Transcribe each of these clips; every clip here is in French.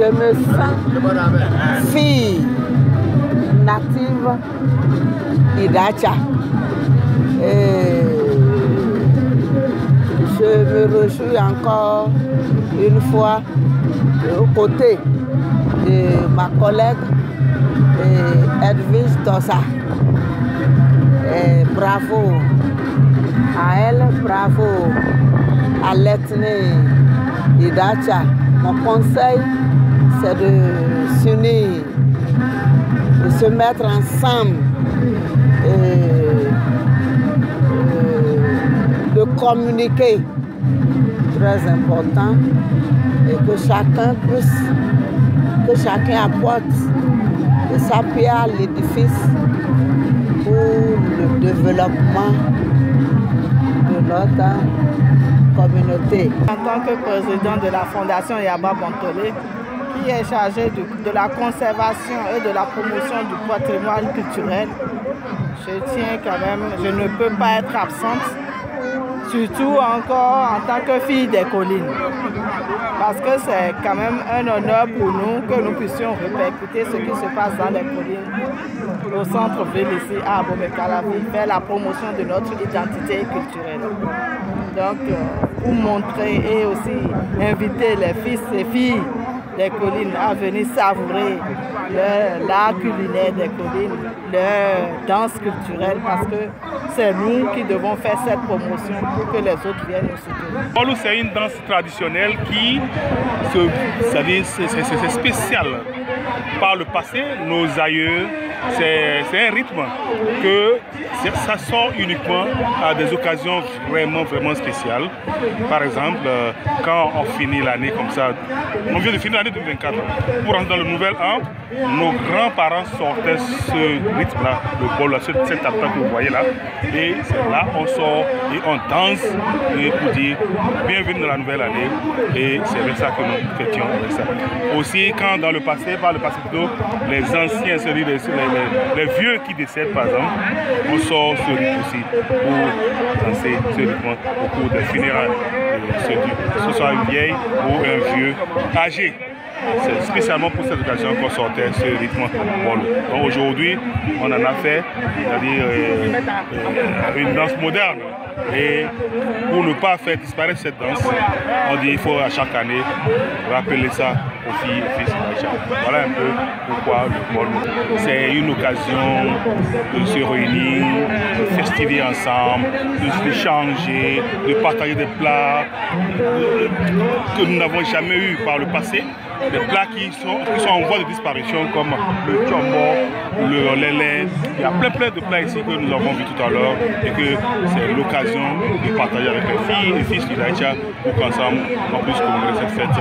Je me sens fille native d'Idacha. Et je me réjouis encore une fois aux côtés de ma collègue Edwige Tossa. Et bravo à elle, bravo à l'ethnie d'Idacha. Mon conseil, c'est de s'unir, de se mettre ensemble, de communiquer, très important, et que chacun apporte de sa pierre à l'édifice pour le développement de notre communauté. En tant que président de la Fondation Yaba Bantolé, qui est chargé de la conservation et de la promotion du patrimoine culturel, je tiens quand même, je ne peux pas être absente, surtout encore en tant que fille des collines. Parce que c'est quand même un honneur pour nous que nous puissions répercuter ce qui se passe dans les collines, au centre-ville ici à Abomey-Calavi, faire la promotion de notre identité culturelle. Donc, pour montrer et aussi inviter les fils et filles des collines à venir savourer l'art culinaire des collines, leur danse culturelle, parce que c'est nous qui devons faire cette promotion pour que les autres viennent nous soutenir. Bolou, c'est une danse traditionnelle qui, c'est spécial. Par le passé, nos aïeux, c'est un rythme que ça sort uniquement à des occasions vraiment spéciales. Par exemple, quand on finit l'année comme ça, on vient de finir l'année 2024, pour rentrer dans le nouvel an, nos grands-parents sortaient ce rythme-là, le bol, cette table que vous voyez là, et c'est là on sort et on danse pour dire bienvenue dans la nouvelle année, et c'est avec ça que nous fêtions avec ça. Aussi, quand dans le passé, par le passé plutôt, les anciens, les vieux qui décèdent par exemple, on sort ce rythme aussi pour danser ce rythme au cours des funérailles, que ce soit une vieille ou un vieux âgé. C'est spécialement pour cette occasion qu'on sortait ce rythme bolo. Donc aujourd'hui, on en a fait, c'est-à-dire une danse moderne. Et pour ne pas faire disparaître cette danse, on dit qu'il faut à chaque année rappeler ça aux filles et fils d'Aïcha. Voilà un peu pourquoi le bolo. C'est une occasion de se réunir, de festiver ensemble, de s'échanger, de partager des plats que nous n'avons jamais eu par le passé. Des plats qui sont en voie de disparition comme le tchombo, le lélé. Il y a plein de plats ici que nous avons vu tout à l'heure et que c'est l'occasion de partager avec les filles et fils d'Aïcha pour qu'ensemble on puisse commémorer cette fête.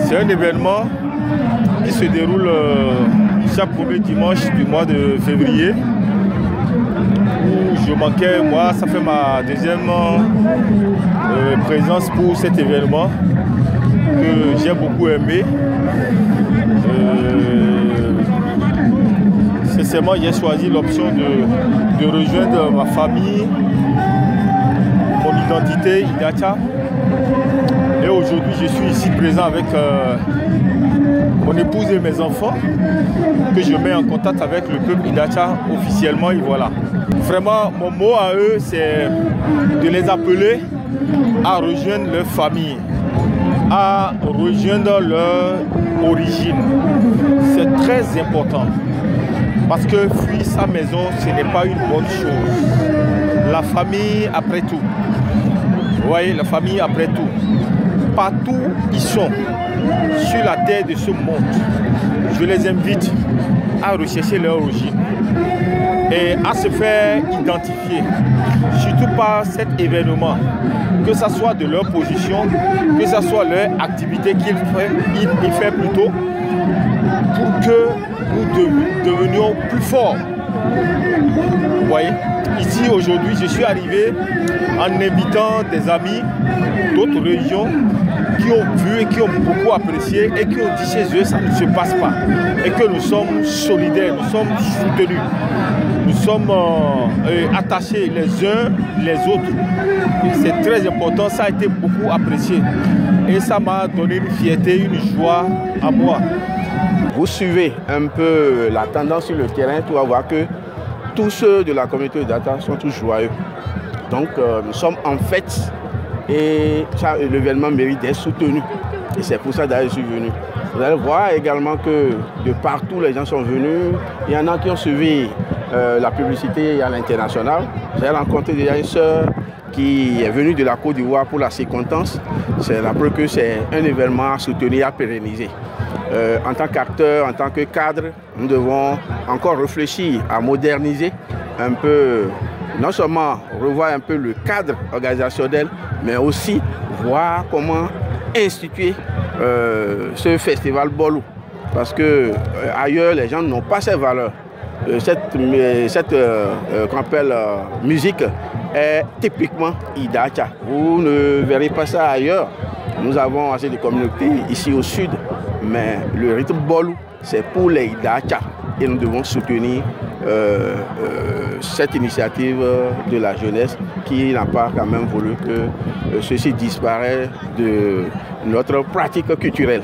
C'est un événement qui se déroule chaque premier dimanche du mois de février. Où je manquais, moi, ça fait ma deuxième présence pour cet événement que j'ai beaucoup aimé. Sincèrement, j'ai choisi l'option de rejoindre ma famille, mon identité Idacha. Et aujourd'hui, je suis ici présent avec mon épouse et mes enfants, que je mets en contact avec le peuple Idacha officiellement. Et voilà. Vraiment, mon mot à eux, c'est de les appeler à rejoindre leur famille, à rejoindre leur origine. C'est très important parce que fuir sa maison, ce n'est pas une bonne chose. La famille après tout. Vous voyez, la famille après tout. Partout où ils sont, sur la terre de ce monde, je les invite à rechercher leur origine et à se faire identifier, surtout par cet événement, que ce soit de leur position, que ce soit leur activité qu'ils font plutôt, pour que nous devenions plus forts. Vous voyez, ici aujourd'hui, je suis arrivé en invitant des amis d'autres régions qui ont vu et qui ont beaucoup apprécié et qui ont dit chez eux ça ne se passe pas et que nous sommes solidaires, nous sommes soutenus, nous sommes attachés les uns les autres. C'est très important, ça a été beaucoup apprécié. Et ça m'a donné une fierté, une joie à moi. Vous suivez un peu la tendance sur le terrain, tu vas voir que tous ceux de la communauté de Data sont tous joyeux. Donc nous sommes en fête et l'événement mérite d'être soutenu. Et c'est pour ça que je suis venu. Vous allez voir également que de partout les gens sont venus. Il y en a qui ont suivi la publicité à l'international. J'ai rencontré déjà une sœur qui est venue de la Côte d'Ivoire pour la circonstance. C'est la preuve que c'est un événement à soutenir, à pérenniser. En tant qu'acteur, en tant que cadre, nous devons encore réfléchir à moderniser un peu, non seulement revoir un peu le cadre organisationnel, mais aussi voir comment instituer ce festival Bolou. Parce que ailleurs, les gens n'ont pas ces valeurs. Cette qu'on appelle musique est typiquement Idacha. Vous ne verrez pas ça ailleurs. Nous avons assez de communautés ici au sud, mais le rythme Bolou, c'est pour les Idacha. Et nous devons soutenir cette initiative de la jeunesse qui n'a pas quand même voulu que ceci disparaisse de notre pratique culturelle.